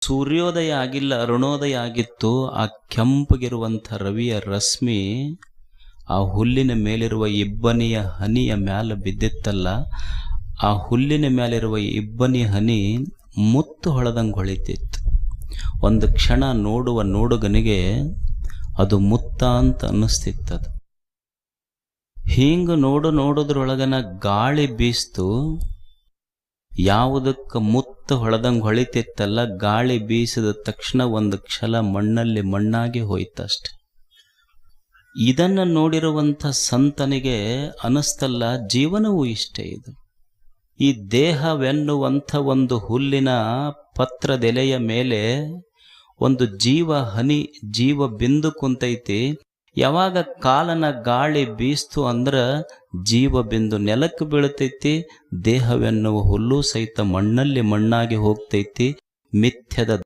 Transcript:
ಸೂರ್ಯೋದಯ ಆಗಿಲ್ಲ, ಅರುಣೋದಯ ಆಗಿತ್ತು. ಆ ಕೆಂಪಗಿರುವಂಥ ರವಿಯ ರಶ್ಮಿ ಆ ಹುಲ್ಲಿನ ಮೇಲಿರುವ ಇಬ್ಬನಿಯ ಹನಿಯ ಮ್ಯಾಲ ಬಿದ್ದಿತ್ತಲ್ಲ, ಆ ಹುಲ್ಲಿನ ಮೇಲಿರುವ ಇಬ್ಬನಿ ಹನಿ ಮುತ್ತು ಹೊಳೆದಂಗೆ ಹೊಳಿತಿತ್ತು. ಒಂದು ಕ್ಷಣ ನೋಡುವ ನೋಡುಗನಿಗೆ ಅದು ಮುತ್ತ ಅಂತ ಅನ್ನಿಸ್ತಿತ್ತದು. ಹಿಂಗೆ ನೋಡೋದ್ರೊಳಗನ ಗಾಳಿ ಬೀಸ್ತು. ಯಾವುದಕ್ಕೆ ಮುತ್ತು ಹೊಳೆದಂಗೆ ಹೊಳಿತಿತ್ತಲ್ಲ, ಗಾಳಿ ಬೀಸಿದ ತಕ್ಷಣ ಒಂದು ಕ್ಷಲ ಮಣ್ಣಲ್ಲಿ ಮಣ್ಣಾಗಿ ಹೋಯ್ತಷ್ಟೆ. ಇದನ್ನು ನೋಡಿರುವಂಥ ಸಂತನಿಗೆ ಅನಿಸ್ತಲ್ಲ, ಜೀವನವೂ ಇಷ್ಟೇ. ಇದು ಈ ದೇಹವೆನ್ನುವಂಥ ಒಂದು ಹುಲ್ಲಿನ ಪತ್ರದೆಲೆಯ ಮೇಲೆ ಒಂದು ಜೀವ ಹನಿ, ಜೀವ ಬಿಂದು ಕುಂತೈತಿ. ಯಾವಾಗ ಕಾಲನ ಗಾಳಿ ಬೀಸ್ತು ಅಂದ್ರೆ ಜೀವ ಬಿಂದು ನೆಲಕ್ಕೆ ಬೀಳ್ತೈತಿ. ದೇಹವೆನ್ನುವ ಹುಲ್ಲು ಸಹಿತ ಮಣ್ಣಲ್ಲಿ ಮಣ್ಣಾಗಿ ಹೋಗ್ತೈತಿ. ಮಿಥ್ಯದ